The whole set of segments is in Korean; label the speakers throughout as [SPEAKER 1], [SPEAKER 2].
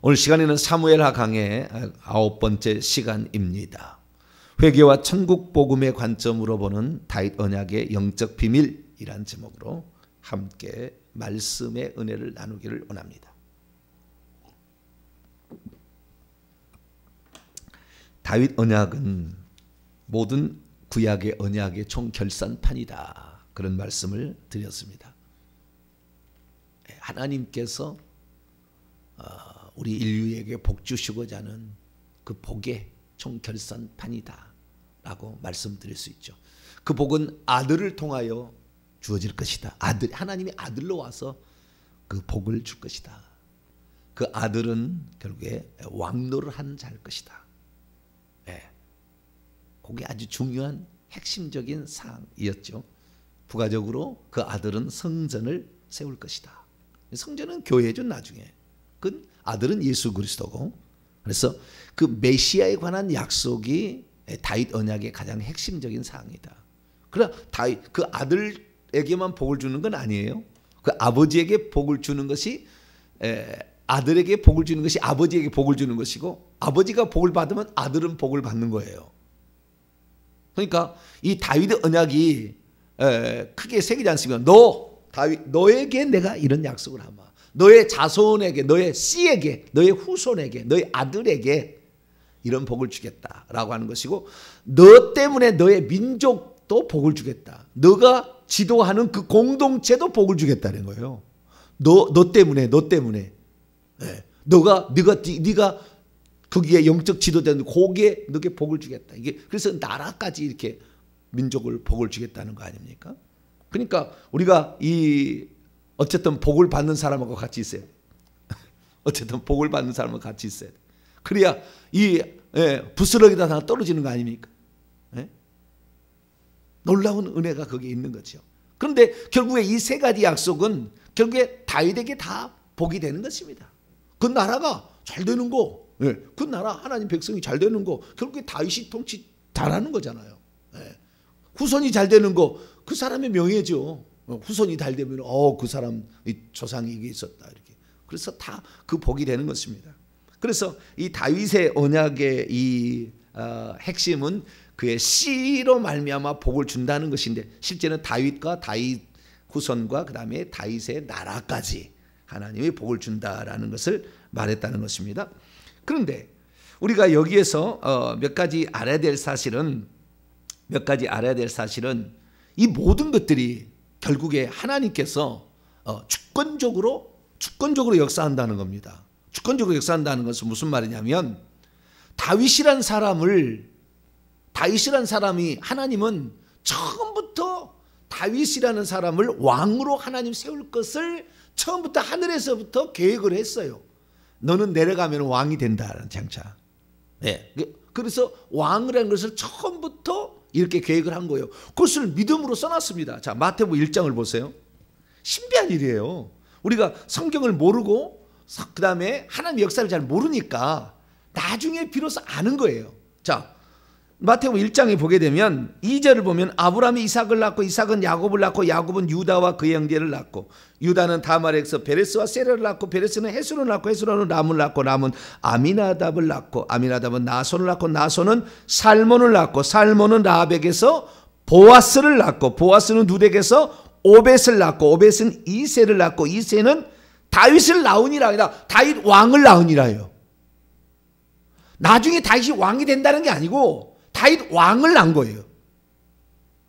[SPEAKER 1] 오늘 시간에는 사무엘하 강의 9번째 시간입니다. 회개와 천국 복음의 관점으로 보는 다윗 언약의 영적 비밀이란 제목으로 함께 말씀의 은혜를 나누기를 원합니다. 다윗 언약은 모든 구약의 언약의 총결산판이다, 그런 말씀을 드렸습니다. 하나님께서 우리 인류에게 복 주시고자 하는 그 복의 총결산판이다 라고 말씀드릴 수 있죠. 그 복은 아들을 통하여 주어질 것이다. 하나님이 아들로 와서 그 복을 줄 것이다. 그 아들은 결국에 왕노를 하는 자일 것이다. 그게 아주 중요한 핵심적인 사항이었죠. 부가적으로 그 아들은 성전을 세울 것이다. 성전은 교회죠. 나중에 그 아들은 예수 그리스도고, 그래서 그 메시아에 관한 약속이 다윗 언약의 가장 핵심적인 사항이다. 그러나 다윗 그 아들에게만 복을 주는 건 아니에요. 그 아버지에게 복을 주는 것이 아들에게 복을 주는 것이 아버지에게 복을 주는 것이고, 아버지가 복을 받으면 아들은 복을 받는 거예요. 그러니까 이 다윗의 언약이 크게 새기지 않습니까? 다윗, 너에게 내가 이런 약속을 하마. 너의 자손에게, 너의 씨에게, 너의 후손에게, 너의 아들에게 이런 복을 주겠다라고 하는 것이고, 너 때문에 너의 민족도 복을 주겠다. 너가 지도하는 그 공동체도 복을 주겠다는 거예요. 너 때문에. 네가 거기에 영적 지도자는 거기에 너에게 복을 주겠다. 이게 그래서 나라까지 이렇게 민족을 복을 주겠다는 거 아닙니까? 그러니까 우리가 어쨌든 복을 받는 사람하고 같이 있어야 돼. 어쨌든 복을 받는 사람하고 같이 있어야 돼. 그래야 부스러기다 하나 떨어지는 거 아닙니까? 놀라운 은혜가 거기에 있는 거죠. 그런데 결국에 이 세 가지 약속은 결국에 다윗에게 다 복이 되는 것입니다. 그 나라가 잘 되는 거, 그 나라 하나님 백성이 잘 되는 거, 결국에 다윗이 통치 잘하는 거잖아요. 후손이 잘 되는 거, 그 사람의 명예죠. 후손이 잘 되면 그 사람 조상이 이게 있었다 이렇게. 그래서 다 그 복이 되는 것입니다. 그래서 이 다윗의 언약의 이 핵심은 그의 씨로 말미암아 복을 준다는 것인데, 실제는 다윗과 다윗 후손과 그 다음에 다윗의 나라까지 하나님이 복을 준다라는 것을 말했다는 것입니다. 그런데 우리가 여기에서 몇 가지 알아야 될 사실은 이 모든 것들이 결국에 하나님께서 주권적으로 역사한다는 겁니다. 주권적으로 역사한다는 것은 무슨 말이냐면, 다윗이란 사람이 하나님은 처음부터 다윗이라는 사람을 왕으로 하나님 세울 것을 처음부터 하늘에서부터 계획을 했어요. 너는 내려가면 왕이 된다는 장차. 그래서 왕이라는 것을 처음부터 이렇게 계획을 한 거예요. 그것을 믿음으로 써놨습니다. 자, 마태복음 1장을 보세요. 신비한 일이에요. 우리가 성경을 모르고 그 다음에 하나님의 역사를 잘 모르니까 나중에 비로소 아는 거예요. 자, 마태복음 1장에 보게 되면 2절을 보면, 아브라함이 이삭을 낳고 이삭은 야곱을 낳고 야곱은 유다와 그의 형제를 낳고 유다는 다말에서 베레스와 세라를 낳고 베레스는 헤스론을 낳고 헤스론은 람을 낳고 람은 아미나답을 낳고 아미나답은 나손을 낳고 나손은 살몬을 낳고 살몬은 라합에게서 보아스를 낳고 보아스는 룻에게서 오벳을 낳고 오벳은 이새를 낳고 이새는 다윗을 낳으니라. 아니라 다윗 왕을 낳으니라요. 나중에 다윗이 왕이 된다는 게 아니고 다윗 왕을 낳은 거예요.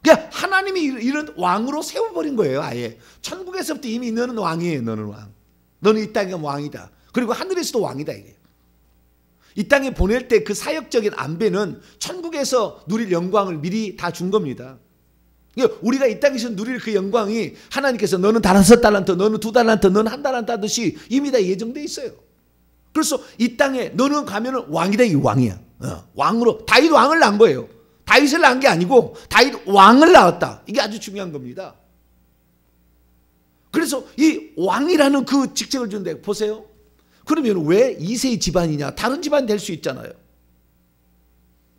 [SPEAKER 1] 그러니까 하나님이 이런 왕으로 세워버린 거예요. 아예 천국에서부터 이미 너는 왕이에요. 너는 왕. 너는 이 땅의 왕이다. 그리고 하늘에서도 왕이다 이게. 이 땅에 보낼 때 그 사역적인 안배는 천국에서 누릴 영광을 미리 다 준 겁니다. 그러니까 우리가 이 땅에서 누릴 그 영광이 하나님께서 너는 5달란트, 너는 2달란트, 너는 1달란트 하듯이 이미 다 예정돼 있어요. 그래서 이 땅에 너는 가면은 왕이다. 이 왕이야. 왕으로 다윗 왕을 낳은 거예요. 다윗을 낳은 게 아니고 다윗 왕을 낳았다. 이게 아주 중요한 겁니다. 그래서 이 왕이라는 그 직책을 준대. 보세요. 그러면 왜 이세의 집안이냐? 다른 집안 될 수 있잖아요.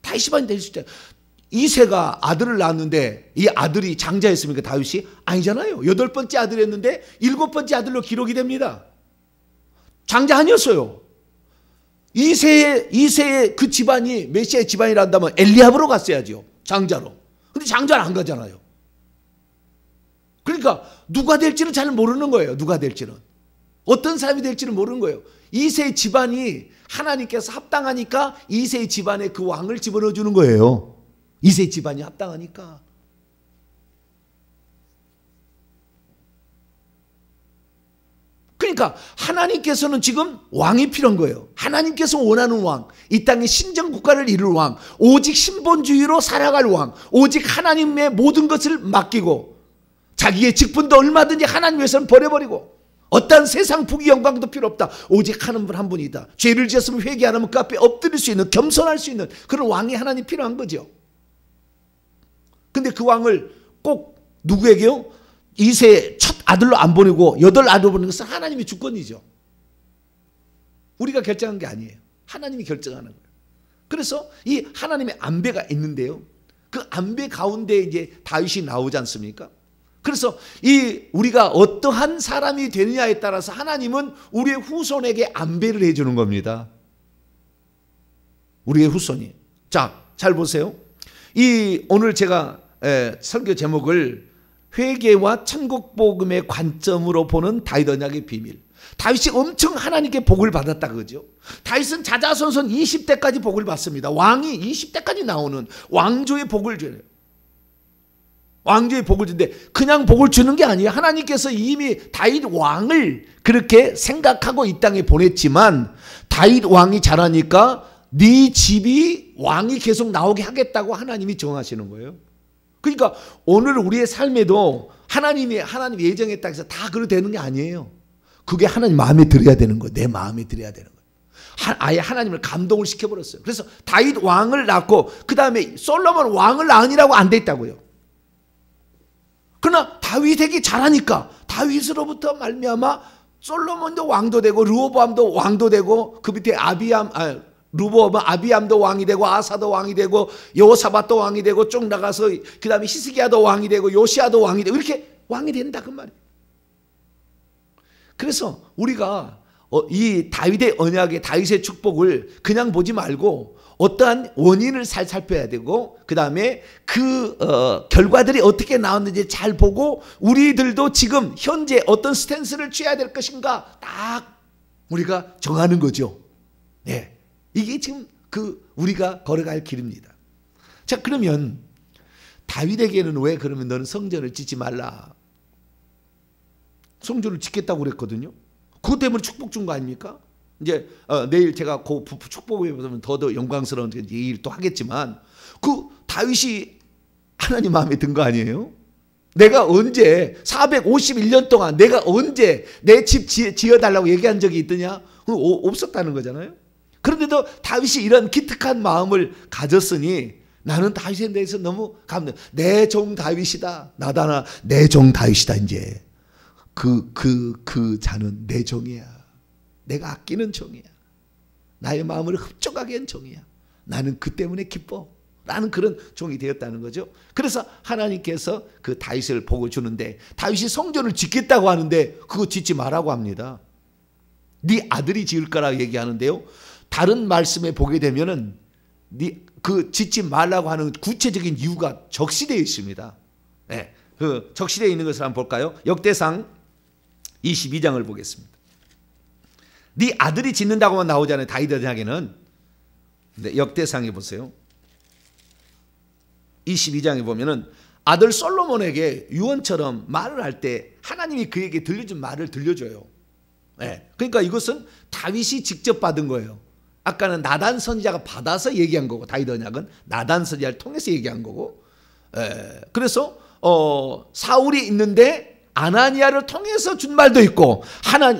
[SPEAKER 1] 다윗 집안이 될 수 있잖아요. 이세가 아들을 낳았는데 이 아들이 장자였습니까? 다윗이? 아니잖아요. 8번째 아들이었는데 7번째 아들로 기록이 됩니다. 장자 아니었어요. 이세의 그 집안이 메시아의 집안이라 한다면 엘리압으로 갔어야죠. 장자로. 근데 장자는 안 가잖아요. 그러니까 누가 될지는 잘 모르는 거예요. 누가 될지는. 어떤 사람이 될지는 모르는 거예요. 이세의 집안이 하나님께서 합당하니까 이세의 집안에 그 왕을 집어넣어 주는 거예요. 이세의 집안이 합당하니까. 그러니까 하나님께서는 지금 왕이 필요한 거예요. 하나님께서 원하는 왕, 이 땅의 신정국가를 이룰 왕, 오직 신본주의로 살아갈 왕, 오직 하나님의 모든 것을 맡기고 자기의 직분도 얼마든지 하나님 위해서는 버려버리고 어떠한 세상 부귀 영광도 필요 없다. 오직 하는 분 한 분이다. 죄를 지었으면 회개 안 하면 그 앞에 엎드릴 수 있는, 겸손할 수 있는 그런 왕이 하나님 필요한 거죠. 근데 그 왕을 꼭 누구에게요? 이세 첫 아들로 안 보내고 8아들로 보내는 것은 하나님의 주권이죠. 우리가 결정한 게 아니에요. 하나님이 결정하는 거예요. 그래서 이 하나님의 안배가 있는데요. 그 안배 가운데 이제 다윗이 나오지 않습니까? 그래서 이 우리가 어떠한 사람이 되느냐에 따라서 하나님은 우리의 후손에게 안배를 해주는 겁니다. 우리의 후손이. 자, 잘 보세요. 이 오늘 제가 설교 제목을 회개와 천국 복음의 관점으로 보는 다윗 언약의 비밀. 다윗이 엄청 하나님께 복을 받았다 그죠? 다윗은 자자손손 20대까지 복을 받습니다. 왕이 20대까지 나오는 왕조의 복을 줘요. 왕조의 복을 주는데 그냥 복을 주는 게 아니에요. 하나님께서 이미 다윗 왕을 그렇게 생각하고 이 땅에 보냈지만 다윗 왕이 자라니까 네 집이 왕이 계속 나오게 하겠다고 하나님이 정하시는 거예요. 그러니까 오늘 우리의 삶에도 하나님이 예정했다 해서 다 그렇게 되는 게 아니에요. 그게 하나님 마음에 들어야 되는 거예요. 내 마음에 들어야 되는 거예요. 아예 하나님을 감동을 시켜버렸어요. 그래서 다윗 왕을 낳고 그 다음에 솔로몬 왕을 낳으니라고 안 돼 있다고요. 그러나 다윗에게 잘하니까 다윗으로부터 말미암아 솔로몬도 왕도 되고 르호보암도 왕도 되고 그 밑에 르호보암 아비암도 왕이 되고 아사도 왕이 되고 여호사밧도 왕이 되고 쭉 나가서 그 다음에 히스기야도 왕이 되고 요시야도 왕이 되고 이렇게 왕이 된다 그 말이에요. 그래서 우리가 이 다윗의 언약의 다윗의 축복을 그냥 보지 말고 어떠한 원인을 살펴야 되고 그 다음에 그 결과들이 어떻게 나왔는지 잘 보고 우리들도 지금 현재 어떤 스탠스를 취해야 될 것인가 딱 우리가 정하는 거죠. 네, 이게 지금 우리가 걸어갈 길입니다. 자, 그러면 다윗에게는 왜 그러면 너는 성전을 짓지 말라. 성전을 짓겠다고 그랬거든요. 그것 때문에 축복 준 거 아닙니까? 이제 내일 제가 그 축복에 보면 더 영광스러운 얘기를 또 하겠지만 그 다윗이 하나님 마음에 든 거 아니에요? 내가 언제 451년 동안 내가 언제 내 집 지어달라고 얘기한 적이 있더냐? 없었다는 거잖아요. 그런데도 다윗이 이런 기특한 마음을 가졌으니 나는 다윗에 대해서 너무 감동. 내 종 다윗이다. 나다나 내 종 다윗이다. 이제 그 자는 내 종이야. 내가 아끼는 종이야. 나의 마음을 흡족하게 한 종이야. 나는 그 때문에 기뻐. 라는 그런 종이 되었다는 거죠. 그래서 하나님께서 그 다윗을 복을 주는데 다윗이 성전을 짓겠다고 하는데 그거 짓지 말라고 합니다. 네 아들이 지을 거라고 얘기하는데요. 다른 말씀에 보게 되면은 그 짓지 말라고 하는 구체적인 이유가 적시되어 있습니다. 네, 그 적시되어 있는 것을 한번 볼까요? 역대상 22장을 보겠습니다. 네 아들이 짓는다고만 나오잖아요. 다윗 언약에는. 네, 역대상에 보세요. 22장에 보면은 아들 솔로몬에게 유언처럼 말을 할 때 하나님이 그에게 들려준 말을 들려줘요. 네, 그러니까 이것은 다윗이 직접 받은 거예요. 아까는 나단 선지자가 받아서 얘기한 거고 다윗 언약은 나단 선지자를 통해서 얘기한 거고. 그래서 사울이 있는데 아나니아를 통해서 준 말도 있고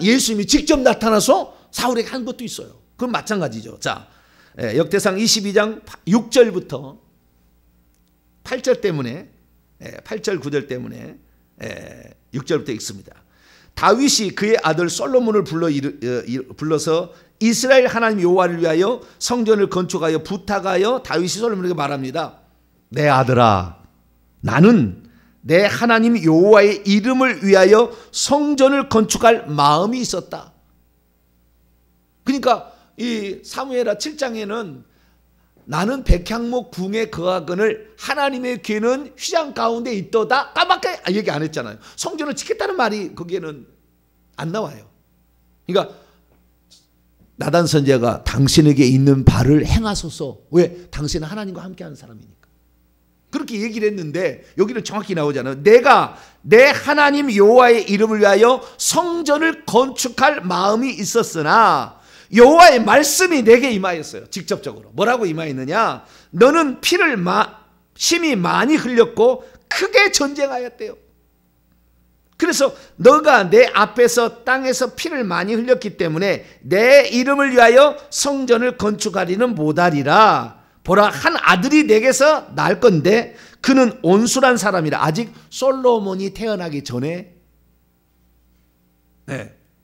[SPEAKER 1] 예수님이 직접 나타나서 사울에게 한 것도 있어요. 그건 마찬가지죠. 자, 역대상 22장 6절부터 8절 때문에 8절 9절 때문에 6절부터 읽습니다. 다윗이 그의 아들 솔로몬을 불러서 이스라엘 하나님 여호와를 위하여 성전을 건축하여 부탁하여 다윗이 솔로몬에게 말합니다. 내 아들아, 나는 내 하나님 여호와의 이름을 위하여 성전을 건축할 마음이 있었다. 그러니까 이 사무엘하 7장에는 나는 백향목 궁에 거하거늘 하나님의 귀는 휘장 가운데 있도다 까맣게 얘기 안 했잖아요. 성전을 지켰다는 말이 거기에는 안 나와요. 그러니까 나단 선지자가 당신에게 있는 바를 행하소서. 왜? 당신은 하나님과 함께하는 사람이니까. 그렇게 얘기를 했는데 여기는 정확히 나오잖아요. 내가 내 하나님 여호와의 이름을 위하여 성전을 건축할 마음이 있었으나 여호와의 말씀이 내게 임하였어요. 직접적으로. 뭐라고 임하였느냐? 너는 피를 심히 많이 흘렸고 크게 전쟁하였대요. 그래서 너가 내 앞에서 땅에서 피를 많이 흘렸기 때문에 내 이름을 위하여 성전을 건축하리는 못하리라. 보라, 한 아들이 내게서 날 건데 그는 온순한 사람이라. 아직 솔로몬이 태어나기 전에,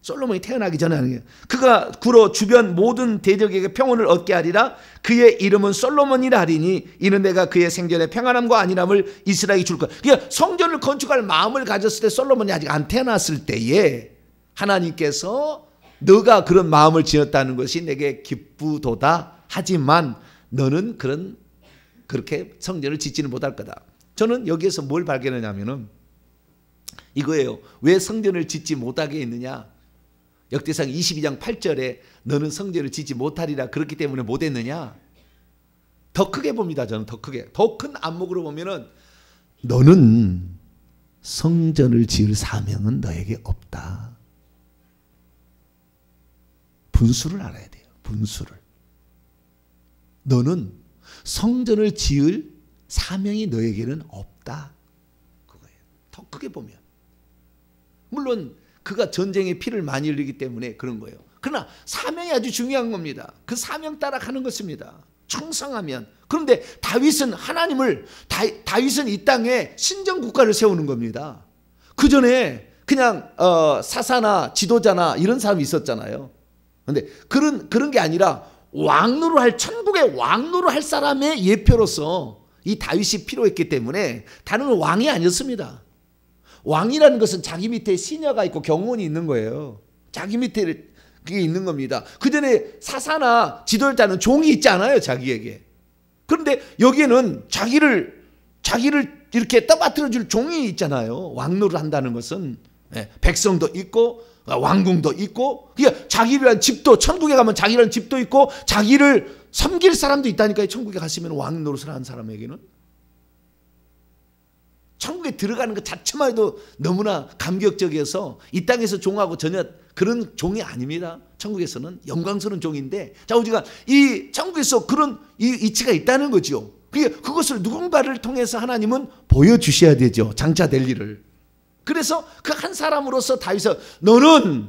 [SPEAKER 1] 솔로몬이 태어나기 전에 하는 거예요. 그가 그로 주변 모든 대적에게 평온을 얻게 하리라. 그의 이름은 솔로몬이라 하리니 이는 내가 그의 생전에 평안함과 안일함을 이스라엘이 줄 거야. 그러니까 성전을 건축할 마음을 가졌을 때, 솔로몬이 아직 안 태어났을 때에 하나님께서 너가 그런 마음을 지었다는 것이 내게 기쁘도다. 하지만 너는 그렇게 성전을 짓지는 못할 거다. 저는 여기에서 뭘 발견하냐면은 이거예요. 왜 성전을 짓지 못하게 했느냐? 역대상 22장 8절에 너는 성전을 짓지 못하리라 그렇기 때문에 못했느냐? 더 크게 봅니다. 저는 더 크게. 더 큰 안목으로 보면은 너는 성전을 지을 사명은 너에게 없다. 분수를 알아야 돼요. 분수를. 너는 성전을 지을 사명이 너에게는 없다. 그거예요. 더 크게 보면. 물론 그가 전쟁에 피를 많이 흘리기 때문에 그런 거예요. 그러나 사명이 아주 중요한 겁니다. 그 사명 따라 가는 것입니다. 충성하면. 그런데 다윗은 다윗은 이 땅에 신정국가를 세우는 겁니다. 그 전에 그냥 사사나 지도자나 이런 사람이 있었잖아요. 그런데 그런 게 아니라 천국의 왕노를 할 사람의 예표로서 이 다윗이 필요했기 때문에 다른 왕이 아니었습니다. 왕이라는 것은 자기 밑에 시녀가 있고 경호원이 있는 거예요. 자기 밑에 그게 있는 겁니다. 그 전에 사사나 지도자는 종이 있지 않아요, 자기에게. 그런데 여기에는 자기를 이렇게 떠받들어 줄 종이 있잖아요. 왕노를 한다는 것은 백성도 있고 왕궁도 있고, 그러니까 자기를 집도, 천국에 가면 자기라는 집도 있고 자기를 섬길 사람도 있다니까요. 천국에 갔으면 왕 노릇을 하는 사람에게는 천국에 들어가는 것 자체만 해도 너무나 감격적이어서 이 땅에서 종하고 전혀 그런 종이 아닙니다. 천국에서는 영광스러운 종인데, 자, 우리가 이 천국에서 그런 이치가 있다는 거죠. 그것을 누군가를 통해서 하나님은 보여주셔야 되죠. 장차될 일을. 그래서 그 한 사람으로서 다윗은 너는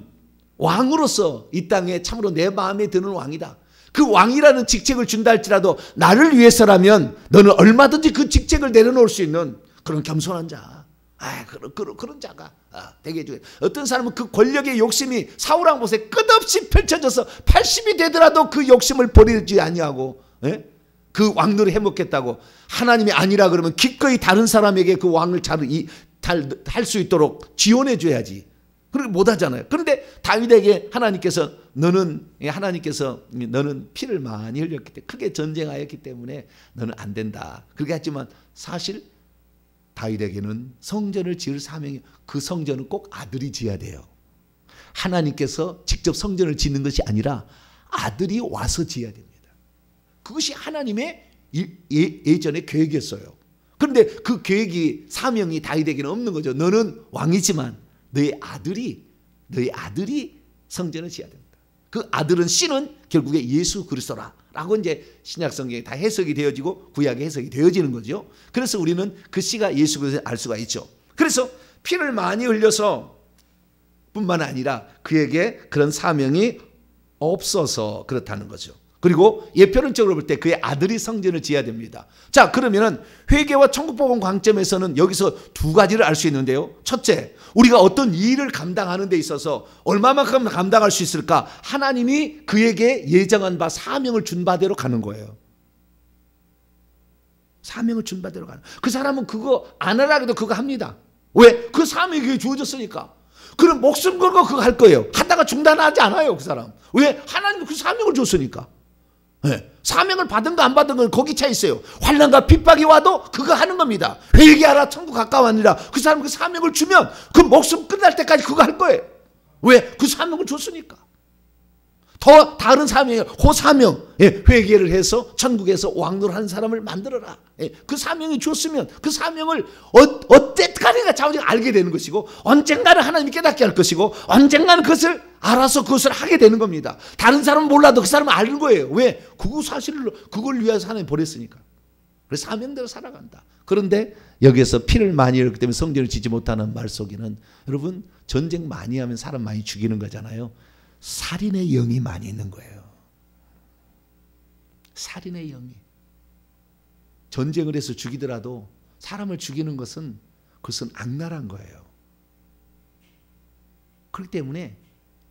[SPEAKER 1] 왕으로서 이 땅에 참으로 내 마음에 드는 왕이다. 그 왕이라는 직책을 준다 할지라도 나를 위해서라면 너는 얼마든지 그 직책을 내려놓을 수 있는 그런 겸손한 자, 그런 자가 되게 해주겠다. 어떤 사람은 그 권력의 욕심이 사울왕 보세 끝없이 펼쳐져서 80이 되더라도 그 욕심을 버리지 아니하고 그 왕노를 해먹겠다고, 하나님이 아니라 그러면 기꺼이 다른 사람에게 그 왕을 할 수 있도록 지원해 줘야지. 그렇게 못하잖아요. 그런데 다윗에게 하나님께서 너는 피를 많이 흘렸기 때문에, 크게 전쟁하였기 때문에 너는 안 된다. 그렇게 했지만 사실 다윗에게는 성전을 지을 사명이, 그 성전은 꼭 아들이 지어야 돼요. 하나님께서 직접 성전을 짓는 것이 아니라 아들이 와서 지어야 됩니다. 그것이 하나님의 예전의 계획이었어요. 그런데 그 계획이, 사명이 다윗에게는 없는 거죠. 너는 왕이지만 너의 아들이 성전을 지어야 된다. 그 아들은 씨는 결국에 예수 그리스도라라고 이제 신약 성경에 다 해석이 되어지고 구약에 해석이 되어지는 거죠. 그래서 우리는 그 씨가 예수 그리스도를 알 수가 있죠. 그래서 피를 많이 흘려서 뿐만 아니라 그에게 그런 사명이 없어서 그렇다는 거죠. 그리고 예표론적으로 볼 때 그의 아들이 성전을 지어야 됩니다. 자, 그러면은 회개와 천국복음 관점에서는 여기서 두 가지를 알 수 있는데요. 첫째, 우리가 어떤 일을 감당하는 데 있어서 얼마만큼 감당할 수 있을까? 하나님이 그에게 예정한 바, 사명을 준 바대로 가는 거예요. 사명을 준 바대로 가는. 그 사람은 그거 안 하라 해도 그거 합니다. 왜? 그 사명이 그게 주어졌으니까. 그럼 목숨 걸고 그거 할 거예요. 하다가 중단하지 않아요, 그 사람. 왜? 하나님이 그 사명을 줬으니까. 네. 사명을 받은 거 안 받은 건 거기 차 있어요. 환난과 핍박이 와도 그거 하는 겁니다. 회개하라, 천국 가까웠느니라. 그 사람 그 사명을 주면 그 목숨 끝날 때까지 그거 할 거예요. 왜? 그 사명을 줬으니까. 더 다른 사명이에요. 그 사명, 회개를 해서 천국에서 왕노하는 사람을 만들어라. 그 사명이 줬으면 그 사명을 어때까지가 자우지가 알게 되는 것이고, 언젠가는 하나님이 깨닫게 할 것이고, 언젠가는 그것을 알아서 그것을 하게 되는 겁니다. 다른 사람은 몰라도 그 사람은 아는 거예요. 왜? 그 사실을 그걸 위해서 하나님 보냈으니까. 그래서 사명대로 살아간다. 그런데 여기에서 피를 많이 흘렸기 때문에 성전을 짓지 못하는 말 속에는, 여러분, 전쟁 많이 하면 사람 많이 죽이는 거잖아요. 살인의 영이 많이 있는 거예요. 살인의 영이. 전쟁을 해서 죽이더라도 사람을 죽이는 것은 그것은 악랄한 거예요. 그렇기 때문에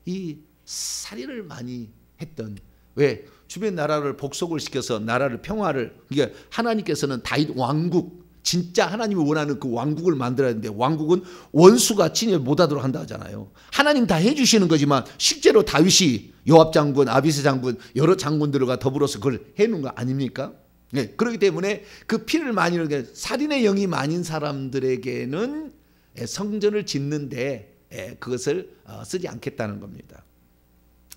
[SPEAKER 1] 이 살인을 많이 했던, 왜? 주변 나라를 복속을 시켜서 나라를 평화를, 그러니까 하나님께서는 다윗 왕국, 진짜 하나님이 원하는 그 왕국을 만들어야 되는데, 왕국은 원수가 침입 못하도록 한다 하잖아요. 하나님 다 해주시는 거지만 실제로 다윗이 요압 장군, 아비새 장군, 여러 장군들과 더불어서 그걸 해놓은 거 아닙니까? 네, 그렇기 때문에 그 피를 많이 흘리게 살인의 영이 많은 사람들에게는 성전을 짓는데 그것을 쓰지 않겠다는 겁니다.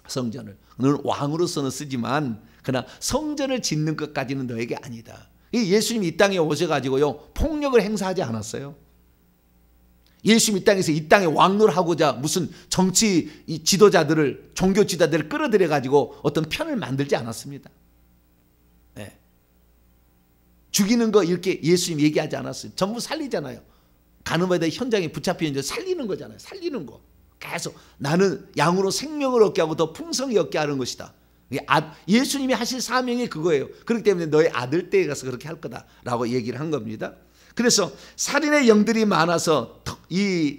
[SPEAKER 1] 성전을 너는 왕으로서는 쓰지만 그러나 성전을 짓는 것까지는 너에게 아니다. 예수님이 이 땅에 오셔가지고요, 폭력을 행사하지 않았어요. 예수님 이 땅에서 이 땅에 왕노를 하고자 무슨 정치 지도자들을, 종교 지도자들을 끌어들여가지고 어떤 편을 만들지 않았습니다. 네. 죽이는 거 이렇게 예수님 얘기하지 않았어요. 전부 살리잖아요. 가늠하다 현장에 붙잡히는 자 살리는 거잖아요. 살리는 거. 계속 나는 양으로 생명을 얻게 하고 더 풍성히 얻게 하는 것이다. 예수님이 하실 사명이 그거예요. 그렇기 때문에 너의 아들 때에 가서 그렇게 할 거다라고 얘기를 한 겁니다. 그래서 살인의 영들이 많아서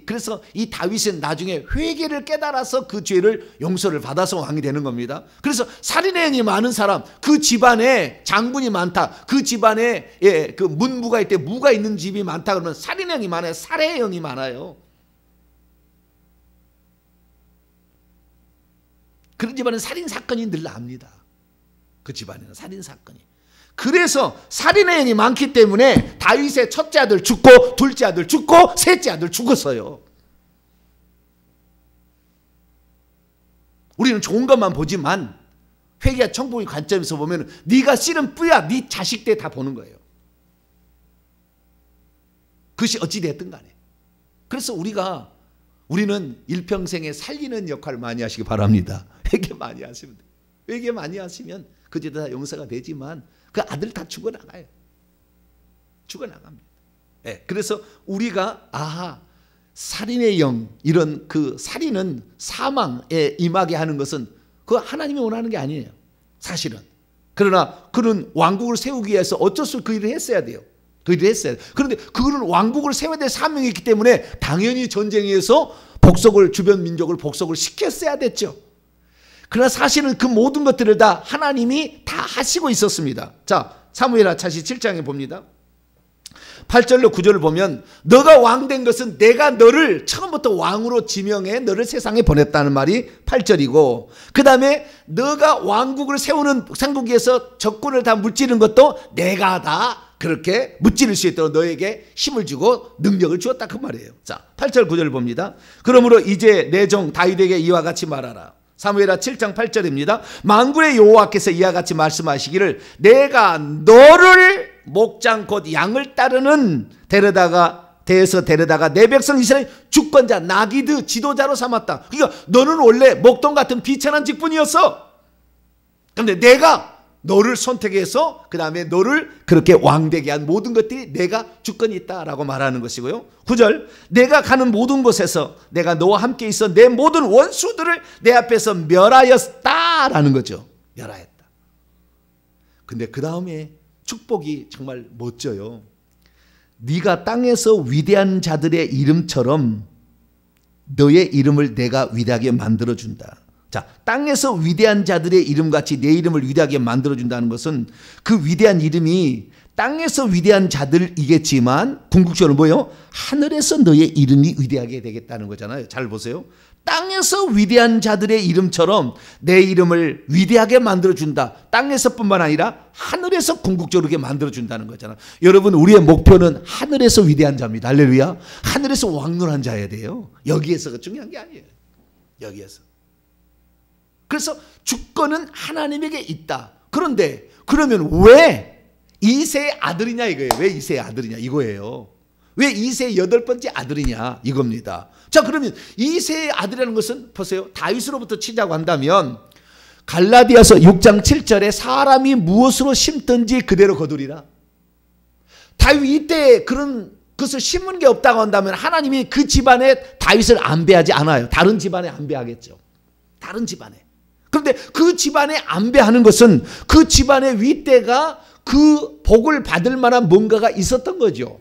[SPEAKER 1] 그래서 이 다윗은 나중에 회개를 깨달아서 그 죄를 용서를 받아서 왕이 되는 겁니다. 그래서 살인의 영이 많은 사람, 그 집안에 장군이 많다, 그 집안에 그 문무가 있대, 무가 있는 집이 많다 그러면 살인의 영이 많아요. 살해의 영이 많아요. 그런 집안은 살인사건이 늘 납니다. 그 집안에는 살인사건이. 그래서 살인의 영이 많기 때문에 다윗의 첫째 아들 죽고 둘째 아들 죽고 셋째 아들 죽었어요. 우리는 좋은 것만 보지만 회개와 천국의 관점에서 보면 네가 씨름 뿌야 네 자식 때 다 보는 거예요. 그것이 어찌 됐든 간에. 그래서 우리는 일평생에 살리는 역할을 많이 하시기 바랍니다. 회개 많이 하시면 돼요. 회개 많이 하시면 그 죄도 다 용서가 되지만 그 아들 다 죽어나가요. 죽어나갑니다. 네, 그래서 우리가 살인의 영, 이런 그 살인은 사망에 임하게 하는 것은 그 하나님이 원하는 게 아니에요. 사실은. 그러나 그는 왕국을 세우기 위해서 어쩔 수 없이 그 일을 했어야 돼요. 그 일을 했어야 돼요. 그런데 그는 왕국을 세워야 될 사명이 있기 때문에 당연히 전쟁에서 주변 민족을 복속을 시켰어야 됐죠. 그러나 사실은 그 모든 것들을 다 하나님이 다 하시고 있었습니다. 자, 사무엘하 차시 7장에 봅니다. 8절로 9절을 보면 너가 왕 된 것은 내가 너를 처음부터 왕으로 지명해 너를 세상에 보냈다는 말이 8절이고, 그 다음에 너가 왕국을 세우는 상국에서 적군을 다 무찌르는 것도 내가 다 그렇게 무찌를 수 있도록 너에게 힘을 주고 능력을 주었다, 그 말이에요. 자, 8절 9절을 봅니다. 그러므로 이제 내 종 다윗에게 이와 같이 말하라. 사무엘하 7장 8절입니다. 만군의 여호와께서 이와 같이 말씀하시기를 내가 너를 목장 곧 양을 따르는 데려다가 내 백성 이스라엘 주권자 나기드 지도자로 삼았다. 그러니까 너는 원래 목동 같은 비천한 직분이었어. 그런데 내가 너를 선택해서 그 다음에 너를 그렇게 왕되게 한 모든 것들이 내가 주권이 있다라고 말하는 것이고요. 9절 내가 가는 모든 곳에서 내가 너와 함께 있어 내 모든 원수들을 내 앞에서 멸하였다라는 거죠. 멸하였다. 근데 그 다음에 축복이 정말 멋져요. 네가 땅에서 위대한 자들의 이름처럼 너의 이름을 내가 위대하게 만들어준다. 자, 땅에서 위대한 자들의 이름같이 내 이름을 위대하게 만들어준다는 것은 그 위대한 이름이 땅에서 위대한 자들이겠지만 궁극적으로 뭐예요? 하늘에서 너의 이름이 위대하게 되겠다는 거잖아요. 잘 보세요. 땅에서 위대한 자들의 이름처럼 내 이름을 위대하게 만들어준다. 땅에서뿐만 아니라 하늘에서 궁극적으로 만들어준다는 거잖아요. 여러분, 우리의 목표는 하늘에서 위대한 자입니다. 할렐루야. 하늘에서 왕노란 자여야 돼요. 여기에서가 중요한 게 아니에요. 여기에서. 그래서 주권은 하나님에게 있다. 그런데 그러면 왜 이새의 아들이냐 이거예요. 왜 이새의 아들이냐 이거예요. 왜 이새의 8번째 아들이냐 이겁니다. 자, 그러면 이새의 아들이라는 것은 보세요. 다윗으로부터 치자고 한다면 갈라디아서 6장 7절에 사람이 무엇으로 심든지 그대로 거두리라. 다윗 이때 그런 것을 심은 게 없다고 한다면 하나님이 그 집안에 다윗을 안배하지 않아요. 다른 집안에 안배하겠죠. 다른 집안에. 그런데 그 집안에 안배하는 것은 그 집안의 윗대가 그 복을 받을 만한 뭔가가 있었던 거죠.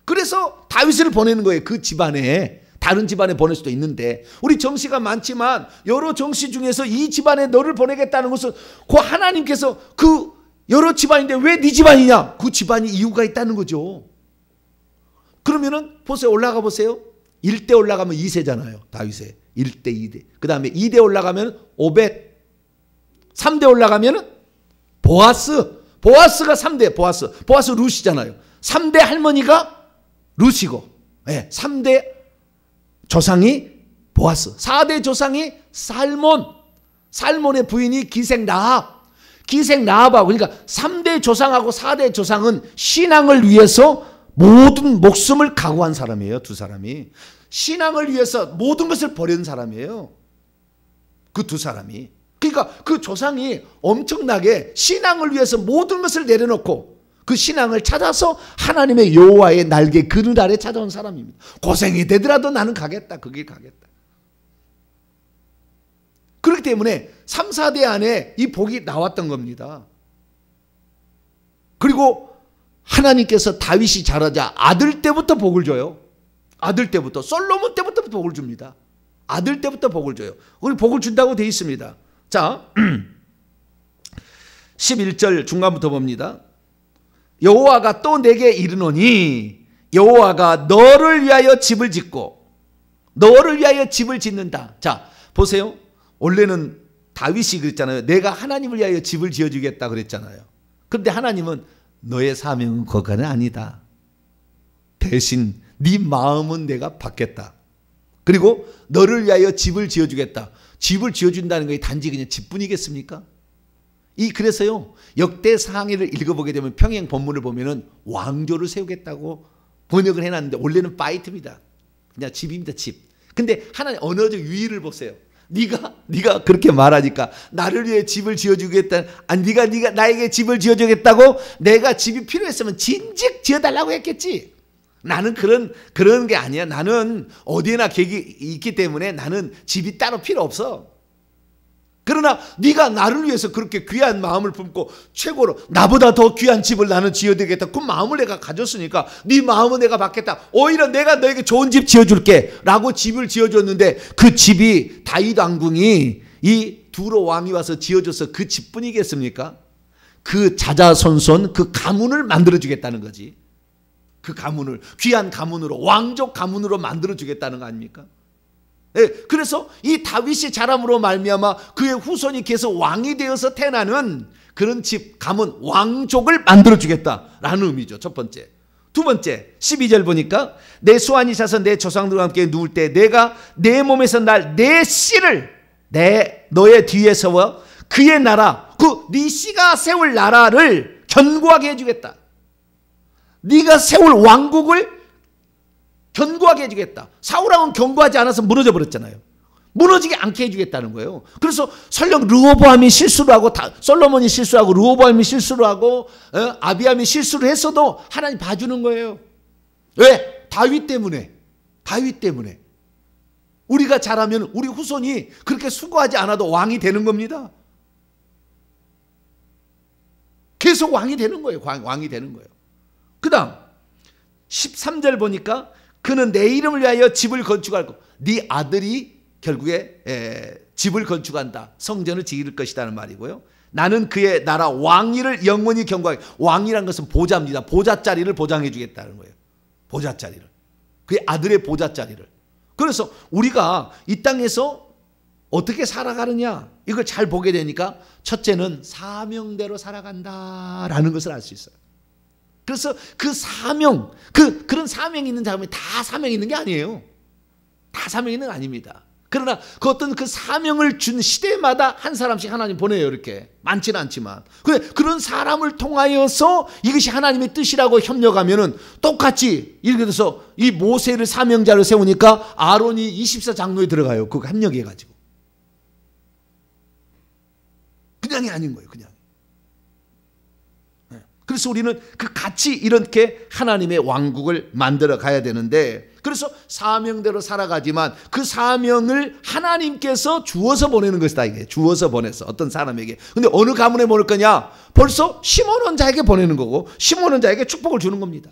[SPEAKER 1] 그래서 다윗을 보내는 거예요. 그 집안에. 다른 집안에 보낼 수도 있는데 우리 정씨가 많지만 여러 정씨 중에서 이 집안에 너를 보내겠다는 것은 그 하나님께서 그 여러 집안인데 왜 네 집안이냐? 그 집안이 이유가 있다는 거죠. 그러면은 보세요. 올라가 보세요. 1대 올라가면 2세잖아요. 다윗의 1대 2대. 그 다음에 2대 올라가면 오벳. 3대 올라가면 보아스. 보아스가 3대 보아스. 보아스 룻이잖아요. 3대 할머니가 룻이고, 네, 3대 조상이 보아스. 4대 조상이 살몬. 살몬의 부인이 기생 라합. 기생 라합하고, 그러니까 3대 조상하고 4대 조상은 신앙을 위해서 모든 목숨을 각오한 사람이에요. 두 사람이. 신앙을 위해서 모든 것을 버린 사람이에요. 그 두 사람이. 그러니까 그 조상이 엄청나게 신앙을 위해서 모든 것을 내려놓고 그 신앙을 찾아서 하나님의 여호와의 날개 그늘 아래 찾아온 사람입니다. 고생이 되더라도 나는 가겠다. 그 길 가겠다. 그렇기 때문에 3, 4대 안에 이 복이 나왔던 겁니다. 그리고 하나님께서 다윗이 자라자 아들 때부터 복을 줘요. 아들 때부터. 솔로몬 때부터 복을 줍니다. 아들 때부터 복을 줘요. 우리 복을 준다고 되어 있습니다. 자, 11절 중간부터 봅니다. 여호와가 또 내게 이르노니 여호와가 너를 위하여 집을 짓고 너를 위하여 집을 짓는다. 자, 보세요. 원래는 다윗이 그랬잖아요. 내가 하나님을 위하여 집을 지어주겠다 그랬잖아요. 그런데 하나님은 너의 사명은 거기는 아니다. 대신 네 마음은 내가 받겠다. 그리고 너를 위하여 집을 지어주겠다. 집을 지어준다는 것이 단지 그냥 집뿐이겠습니까? 그래서요, 역대상해를 읽어보게 되면 평행 본문을 보면은 왕조를 세우겠다고 번역을 해놨는데 원래는 파이트입니다. 그냥 집입니다, 집. 근데 하나님 언어적 유의를 보세요. 네가 그렇게 말하니까 나를 위해 집을 지어주겠다. 아니, 네가 나에게 집을 지어주겠다고 내가 집이 필요했으면 진즉 지어달라고 했겠지. 나는 그런 게 아니야. 나는 어디에나 객이 있기 때문에 나는 집이 따로 필요 없어. 그러나 네가 나를 위해서 그렇게 귀한 마음을 품고 최고로 나보다 더 귀한 집을 나는 지어드리겠다. 그 마음을 내가 가졌으니까 네 마음은 내가 받겠다. 오히려 내가 너에게 좋은 집 지어줄게 라고 집을 지어줬는데 그 집이 다윗 왕궁이 이 두로 왕이 와서 지어줘서 그 집뿐이겠습니까? 그 자자손손 그 가문을 만들어주겠다는 거지. 그 가문을 귀한 가문으로 왕족 가문으로 만들어주겠다는 거 아닙니까? 네, 그래서 이 다윗이 자람으로 말미암아 그의 후손이 계속 왕이 되어서 태어나는 그런 집 가문 왕족을 만들어주겠다라는 의미죠. 첫 번째. 두 번째 12절 보니까 내 수완이 차서 내 조상들과 함께 누울 때 내가 내 몸에서 날 내 씨를 너의 뒤에 세워 그의 나라 네 씨가 세울 나라를 견고하게 해주겠다. 네가 세울 왕국을 견고하게 해주겠다. 사울왕은 견고하지 않아서 무너져 버렸잖아요. 무너지게 않게 해주겠다는 거예요. 그래서 설령 르호보암이 실수를 하고 솔로몬이 실수하고 르호보암이 실수를 하고 아비암이 실수를 했어도 하나님 봐주는 거예요. 왜? 다윗 때문에. 다윗 때문에. 우리가 잘하면 우리 후손이 그렇게 수고하지 않아도 왕이 되는 겁니다. 계속 왕이 되는 거예요. 왕이 되는 거예요. 그 다음 13절 보니까 그는 내 이름을 위하여 집을 건축할 것. 네 아들이 결국에 집을 건축한다. 성전을 지을 것이라는 말이고요. 나는 그의 나라 왕위를 영원히 경고하게. 왕이란 것은 보좌입니다. 보좌자리를 보장해 주겠다는 거예요. 보좌자리를. 그의 아들의 보좌자리를. 그래서 우리가 이 땅에서 어떻게 살아가느냐 이걸 잘 보게 되니까 첫째는 사명대로 살아간다라는 것을 알 수 있어요. 그래서 그 사명, 그런 사명이 있는 사람이 다 사명이 있는 게 아니에요. 다 사명이 있는 게 아닙니다. 그러나 그 어떤 그 사명을 준 시대마다 한 사람씩 하나님 보내요. 이렇게 많지는 않지만 그런 사람을 통하여서 이것이 하나님의 뜻이라고 협력하면은 똑같이 이렇게 돼서 이 모세를 사명자로 세우니까 아론이 24장로에 들어가요. 그거 협력해 가지고 그냥이 아닌 거예요. 그냥. 그래서 우리는 그 같이 이렇게 하나님의 왕국을 만들어 가야 되는데, 그래서 사명대로 살아가지만 그 사명을 하나님께서 주어서 보내는 것이다. 이게 주어서 보내서 어떤 사람에게. 근데 어느 가문에 보낼 거냐? 벌써 심어놓은 자에게 보내는 거고, 심어놓은 자에게 축복을 주는 겁니다.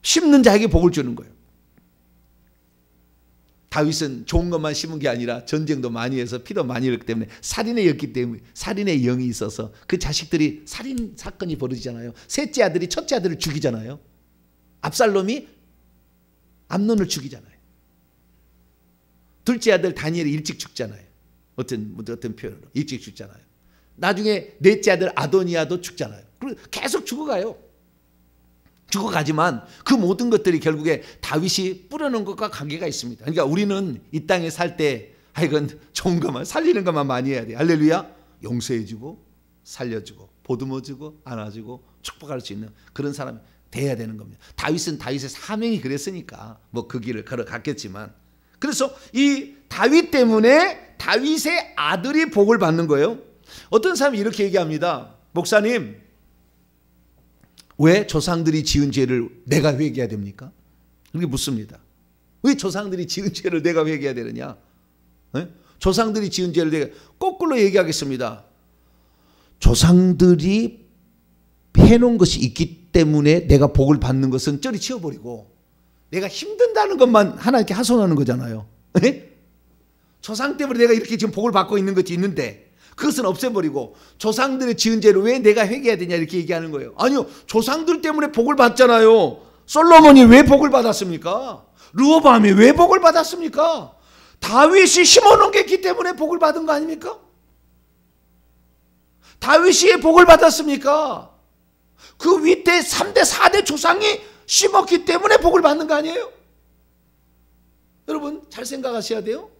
[SPEAKER 1] 심는 자에게 복을 주는 거예요. 다윗은 좋은 것만 심은 게 아니라 전쟁도 많이 해서 피도 많이 흘렸기 때문에 살인의 영이 있어서 그 자식들이 살인 사건이 벌어지잖아요. 셋째 아들이 첫째 아들을 죽이잖아요. 압살롬이 암논을 죽이잖아요. 둘째 아들 다니엘이 일찍 죽잖아요. 어떤 표현으로 일찍 죽잖아요. 나중에 넷째 아들 아도니아도 죽잖아요. 그리고 계속 죽어가요. 죽어가지만 그 모든 것들이 결국에 다윗이 뿌려놓은 것과 관계가 있습니다. 그러니까 우리는 이 땅에 살 때 이건 좋은 것만 살리는 것만 많이 해야 돼. 할렐루야. 용서해주고 살려주고 보듬어주고 안아주고 축복할 수 있는 그런 사람이 돼야 되는 겁니다. 다윗은 다윗의 사명이 그랬으니까 뭐 그 길을 걸어갔겠지만, 그래서 이 다윗 때문에 다윗의 아들이 복을 받는 거예요. 어떤 사람이 이렇게 얘기합니다. 목사님, 왜 조상들이 지은 죄를 내가 회개해야 됩니까? 그렇게 묻습니다. 왜 조상들이 지은 죄를 내가 회개해야 되느냐? 네? 조상들이 지은 죄를 내가 거꾸로 얘기하겠습니다. 조상들이 해놓은 것이 있기 때문에 내가 복을 받는 것은 저리 치워버리고 내가 힘든다는 것만 하나님께 하소연하는 거잖아요. 네? 조상 때문에 내가 이렇게 지금 복을 받고 있는 것이 있는데 그것은 없애버리고 조상들의 지은 죄를 왜 내가 회개해야 되냐 이렇게 얘기하는 거예요. 아니요, 조상들 때문에 복을 받잖아요. 솔로몬이 왜 복을 받았습니까? 르호보암이 왜 복을 받았습니까? 다윗이 심어놓은 게 있기 때문에 복을 받은 거 아닙니까? 다윗이 왜 복을 받았습니까? 그 윗대 3대 4대 조상이 심었기 때문에 복을 받는 거 아니에요? 여러분 잘 생각하셔야 돼요.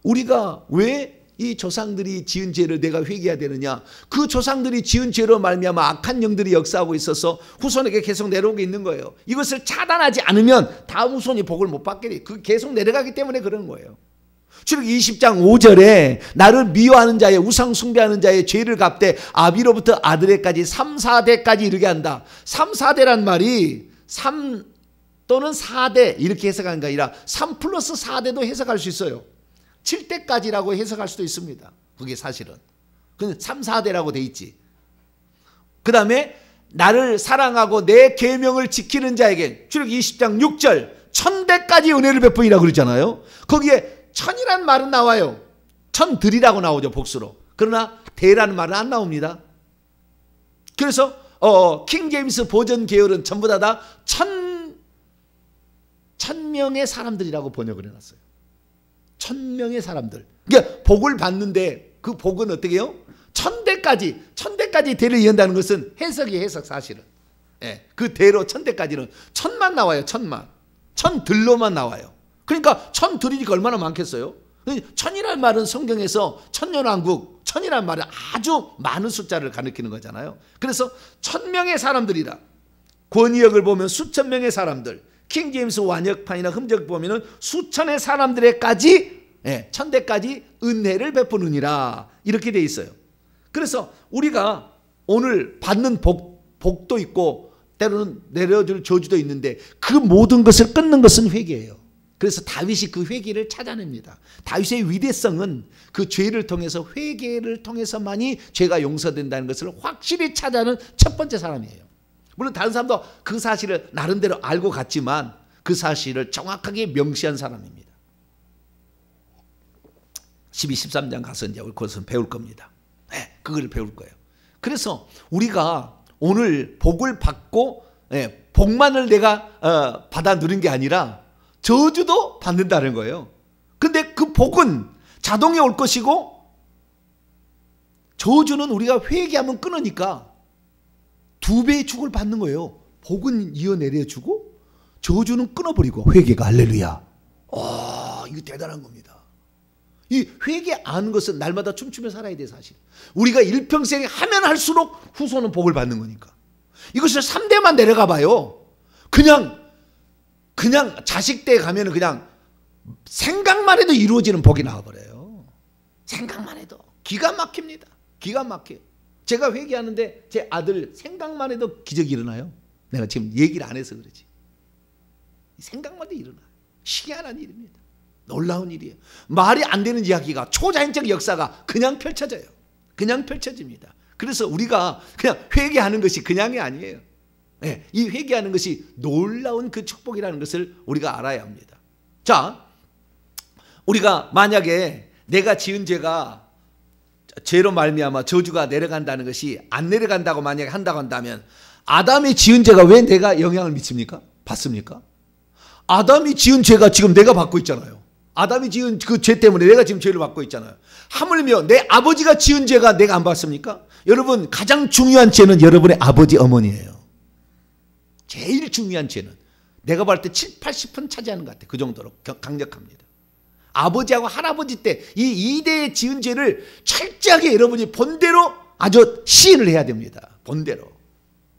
[SPEAKER 1] 우리가 왜 이 조상들이 지은 죄를 내가 회개해야 되느냐? 그 조상들이 지은 죄로 말미암아 악한 영들이 역사하고 있어서 후손에게 계속 내려오고 있는 거예요. 이것을 차단하지 않으면 다음 후손이 복을 못 받게 돼. 그 계속 내려가기 때문에 그런 거예요. 출애굽기 20장 5절에 나를 미워하는 자의 우상 숭배하는 자의 죄를 갚되 아비로부터 아들에까지 3, 4대까지 이르게 한다. 3, 4대란 말이 3 또는 4대 이렇게 해석하는 게 아니라 3 플러스 4대도 해석할 수 있어요. 7대까지라고 해석할 수도 있습니다. 그게 사실은. 근데 3, 4대라고 돼 있지. 그 다음에 나를 사랑하고 내 계명을 지키는 자에게 출애굽기 20장 6절 1000대까지 은혜를 베푸니라 그러잖아요. 거기에 천이라는 말은 나와요. 천들이라고 나오죠, 복수로. 그러나 대라는 말은 안 나옵니다. 그래서 킹 제임스 버전 계열은 전부 다 1000명의 사람들이라고 번역을 해놨어요. 1000명의 사람들. 그러니까 복을 받는데 그 복은 어떻게 해요? 1000대까지 대를 이은다는 것은 해석이 해석 사실은. 예, 그 대로 1000대까지는 1000만 나와요. 1000만. 1000들로만 나와요. 그러니까 1000들이니까 얼마나 많겠어요? 1000이라는 말은 성경에서 천년왕국, 1000이라는 말은 아주 많은 숫자를 가리키는 거잖아요. 그래서 1000명의 사람들이라. 권위역을 보면 수천 명의 사람들. 킹 제임스 완역판이나 흠적 보면은 수천의 사람들에까지 1000대까지 은혜를 베푸느니라 이렇게 돼 있어요. 그래서 우리가 오늘 받는 복도 있고 때로는 내려줄 저주도 있는데 그 모든 것을 끊는 것은 회개예요. 그래서 다윗이 그 회개를 찾아냅니다. 다윗의 위대성은 그 죄를 통해서 회개를 통해서만이 죄가 용서된다는 것을 확실히 찾아내는 첫 번째 사람이에요. 물론 다른 사람도 그 사실을 나름대로 알고 갔지만 그 사실을 정확하게 명시한 사람입니다. 12, 13장 가서 이제 그것은 배울 겁니다. 네. 그걸 배울 거예요. 그래서 우리가 오늘 복을 받고 복만을 내가 받아 누린 게 아니라 저주도 받는다는 거예요. 근데 그 복은 자동에 올 것이고 저주는 우리가 회개하면 끊으니까 2배의 축을 받는 거예요. 복은 이어내려주고 저주는 끊어버리고 회개가 할렐루야. 이거 대단한 겁니다. 이 회개 아는 것은 날마다 춤추며 살아야 돼 사실. 우리가 일평생 하면 할수록 후손은 복을 받는 거니까. 이것을 3대만 내려가 봐요. 그냥 자식 때 가면은 그냥 생각만 해도 이루어지는 복이 나와버려요. 생각만 해도 기가 막힙니다. 기가 막혀요. 제가 회개하는데 제 아들 생각만 해도 기적이 일어나요. 내가 지금 얘기를 안 해서 그러지. 생각만 해도 일어나요. 희한한 일입니다. 놀라운 일이에요. 말이 안 되는 이야기가 초자연적 역사가 그냥 펼쳐져요. 그냥 펼쳐집니다. 그래서 우리가 그냥 회개하는 것이 그냥이 아니에요. 이 회개하는 것이 놀라운 그 축복이라는 것을 우리가 알아야 합니다. 자, 우리가 만약에 내가 지은 죄가 죄로 말미암아 저주가 내려간다는 것이 안 내려간다고 만약에 한다고 한다면 아담이 지은 죄가 왜 내가 영향을 미칩니까? 받습니까? 아담이 지은 죄가 지금 내가 받고 있잖아요. 아담이 지은 그 죄 때문에 내가 지금 죄를 받고 있잖아요. 하물며 내 아버지가 지은 죄가 내가 안 받습니까? 여러분 가장 중요한 죄는 여러분의 아버지 어머니예요. 제일 중요한 죄는 내가 볼 때 7, 80분 차지하는 것 같아요. 그 정도로 강력합니다. 아버지하고 할아버지 때 이 2대의 지은 죄를 철저하게 여러분이 본대로 아주 시인을 해야 됩니다. 본대로.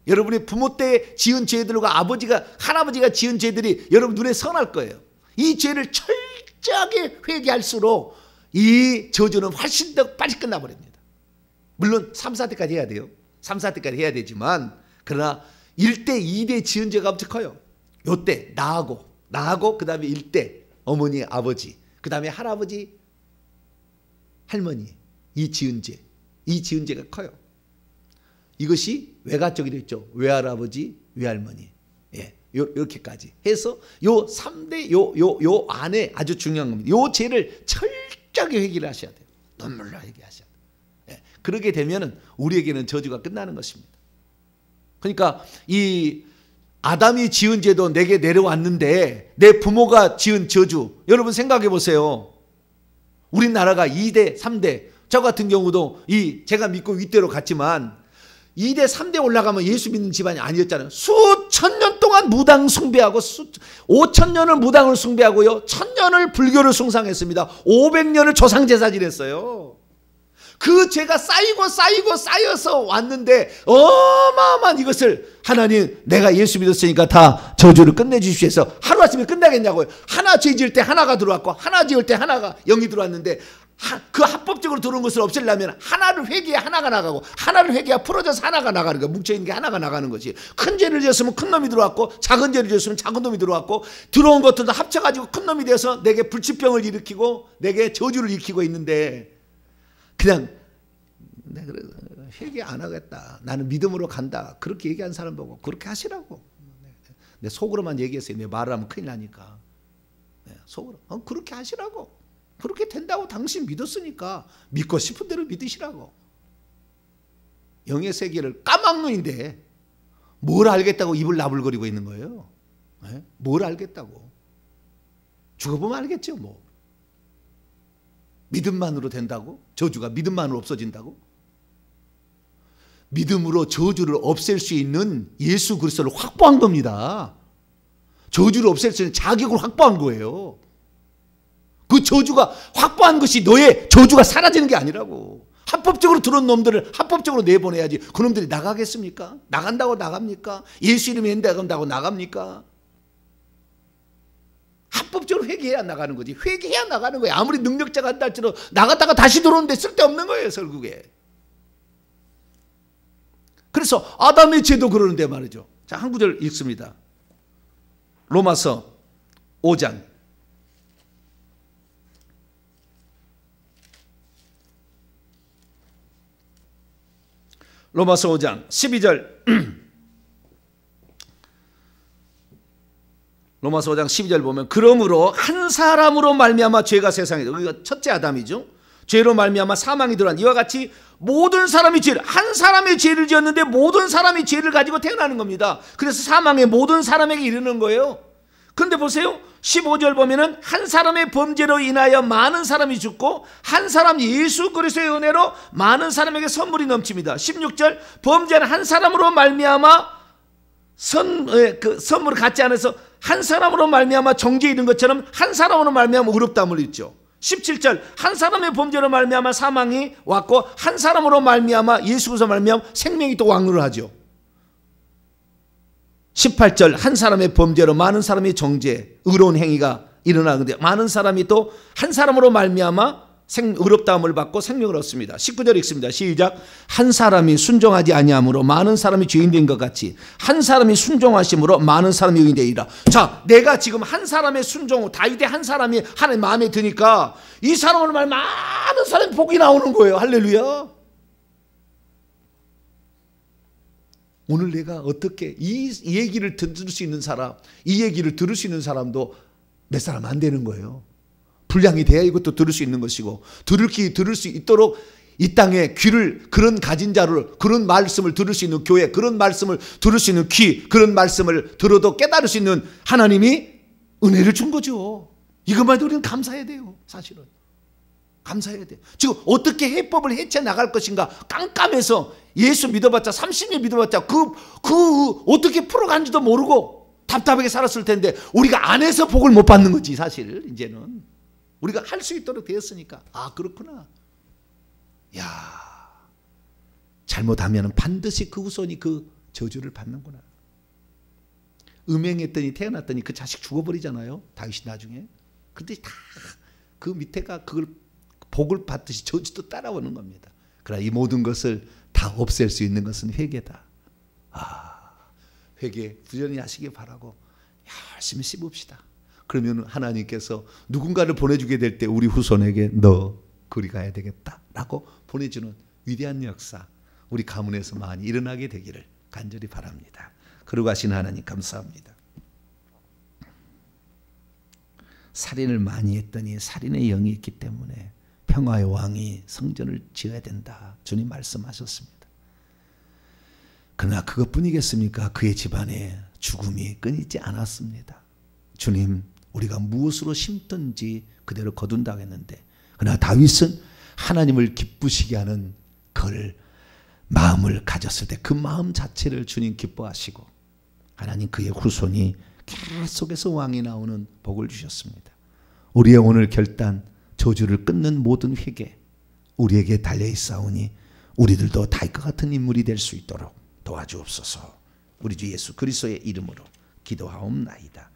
[SPEAKER 1] 여러분이 부모 때 지은 죄들과 할아버지가 지은 죄들이 여러분 눈에 선할 거예요. 이 죄를 철저하게 회개할수록 이 저주는 훨씬 더 빨리 끝나버립니다. 물론 3, 4대까지 해야 돼요. 3, 4대까지 해야 되지만 그러나 1대, 2대 지은 죄가 엄청 커요. 요때 나하고 그 다음에 1대 어머니, 아버지, 그 다음에 할아버지, 할머니 이 지은 죄가 커요. 이것이 외가적이 있죠. 외할아버지, 외할머니. 이렇게까지 해서 요 3대 요 안에 아주 중요한 겁니다. 요 죄를 철저하게 회개를 하셔야 돼요. 눈물로 회개하셔야 돼요. 그러게 되면은 우리에게는 저주가 끝나는 것입니다. 그러니까 이 아담이 지은 죄도 내게 내려왔는데 내 부모가 지은 저주 여러분 생각해 보세요. 우리나라가 2대, 3대 저 같은 경우도 제가 믿고 윗대로 갔지만 2대, 3대 올라가면 예수 믿는 집안이 아니었잖아요. 수천 년 동안 무당 숭배하고 5,000년을 무당을 숭배하고요. 1,000년을 불교를 숭상했습니다. 500년을 조상제사 지냈어요. 그 죄가 쌓여서 왔는데 어마어마한 이것을 하나님 내가 예수 믿었으니까 다 저주를 끝내주십시오 해서 하루아침에 끝나겠냐고요. 하나 죄 지을 때 하나가 들어왔고 하나 지을 때 하나가 영이 들어왔는데 그 합법적으로 들어온 것을 없애려면 하나를 회개해야 하나가 나가고 하나를 회개해야 풀어져서 하나가 나가는 거야. 뭉쳐있는 게 하나가 나가는 거지. 큰 죄를 지었으면 큰 놈이 들어왔고 작은 죄를 지었으면 작은 놈이 들어왔고 들어온 것들도 합쳐가지고 큰 놈이 돼서 내게 불치병을 일으키고 내게 저주를 일으키고 있는데 그냥 내가 회개 안 하겠다. 나는 믿음으로 간다. 그렇게 얘기한 사람 보고 그렇게 하시라고. 내 속으로만 얘기했어요. 내 말을 하면 큰일 나니까. 속으로 그렇게 하시라고. 그렇게 된다고 당신 믿었으니까 믿고 싶은 대로 믿으시라고. 영의 세계를 까막눈인데 뭘 알겠다고 입을 나불거리고 있는 거예요. 뭘 알겠다고. 죽어보면 알겠죠 뭐. 믿음만으로 된다고? 저주가 믿음만으로 없어진다고? 믿음으로 저주를 없앨 수 있는 예수 그리스도를 확보한 겁니다. 저주를 없앨 수 있는 자격을 확보한 거예요. 그 저주가 확보한 것이 너의 저주가 사라지는 게 아니라고. 합법적으로 들어온 놈들을 합법적으로 내보내야지. 그놈들이 나가겠습니까? 나간다고 나갑니까? 예수 이름에 한다고 나갑니까? 합법적으로 회개해야 나가는 거지. 회개해야 나가는 거예요. 아무리 능력자가 한다 할지라도 나갔다가 다시 들어오는데 쓸데없는 거예요. 결국에. 그래서 아담의 죄도 그러는데 말이죠. 자, 한 구절 읽습니다. 로마서 5장 로마서 5장 12절 로마서 5장 12절 보면 그러므로 한 사람으로 말미암아 죄가 세상에 여기가 첫째 아담이죠. 죄로 말미암아 사망이 들어간 이와 같이 모든 사람이 죄를, 한 사람의 죄를 지었는데 모든 사람이 죄를 가지고 태어나는 겁니다. 그래서 사망의 모든 사람에게 이르는 거예요. 근데 보세요. 15절 보면은 한 사람의 범죄로 인하여 많은 사람이 죽고 한 사람 예수 그리스도의 은혜로 많은 사람에게 선물이 넘칩니다. 16절 범죄는 한 사람으로 말미암아 선물을 갖지 않아서 한 사람으로 말미암아 정죄에 이른 것처럼 한 사람으로 말미암아 의롭다함을 입죠. 17절 한 사람의 범죄로 말미암아 사망이 왔고 한 사람으로 말미암아 예수 그리스도로 말미암아 생명이 또 왕노를 하죠. 18절 한 사람의 범죄로 많은 사람이 정죄 의로운 행위가 일어나는데 많은 사람이 또 한 사람으로 말미암아 의롭다함을 받고 생명을 얻습니다. 19절 읽습니다. 시작. 한 사람이 순종하지 아니함으로 많은 사람이 죄인 된 것 같이 한 사람이 순종하심으로 많은 사람이 의인 되리라. 자, 내가 지금 한 사람의 순종, 다윗의 한 사람이 하나님 마음에 드니까 이 사람을 말 많은 사람이 복이 나오는 거예요. 할렐루야. 오늘 내가 어떻게 이 얘기를 들을 수 있는 사람, 이 얘기를 들을 수 있는 사람도 몇 사람 안 되는 거예요. 분량이 돼야 이것도 들을 수 있는 것이고 들을 수 있도록 이 땅에 귀를 그런 가진 자를 그런 말씀을 들을 수 있는 교회 그런 말씀을 들을 수 있는 귀 그런 말씀을 들어도 깨달을 수 있는 하나님이 은혜를 준 거죠. 이것만 해도 우리는 감사해야 돼요. 사실은 감사해야 돼요. 지금 어떻게 해법을 헤쳐나갈 것인가 깜깜해서 예수 믿어봤자 30년 믿어봤자 그 어떻게 풀어간지도 모르고 답답하게 살았을 텐데 우리가 안 해서 복을 못 받는 거지. 사실 이제는 우리가 할 수 있도록 되었으니까 아 그렇구나. 야 잘못하면 반드시 그 후손이 그 저주를 받는구나. 음행했더니 태어났더니 그 자식 죽어버리잖아요. 다윗이 나중에. 근데 다 그 밑에가 그걸 복을 받듯이 저주도 따라오는 겁니다. 그러나 이 모든 것을 다 없앨 수 있는 것은 회개다. 아, 회개 부지런히 하시기 바라고 열심히 씹읍시다. 그러면 하나님께서 누군가를 보내주게 될 때 우리 후손에게 너 그리 가야 되겠다라고 보내주는 위대한 역사 우리 가문에서 많이 일어나게 되기를 간절히 바랍니다. 그러고 하신 하나님 감사합니다. 살인을 많이 했더니 살인의 영이 있기 때문에 평화의 왕이 성전을 지어야 된다. 주님 말씀하셨습니다. 그러나 그것뿐이겠습니까? 그의 집안에 죽음이 끊이지 않았습니다. 주님 우리가 무엇으로 심든지 그대로 거둔다고 했는데 그러나 다윗은 하나님을 기쁘시게 하는 그를 마음을 가졌을 때 그 마음 자체를 주님 기뻐하시고 하나님 그의 후손이 계속해서 왕이 나오는 복을 주셨습니다. 우리의 오늘 결단 저주를 끊는 모든 회개 우리에게 달려있사오니 우리들도 다윗과 같은 인물이 될 수 있도록 도와주옵소서. 우리 주 예수 그리스도의 이름으로 기도하옵나이다.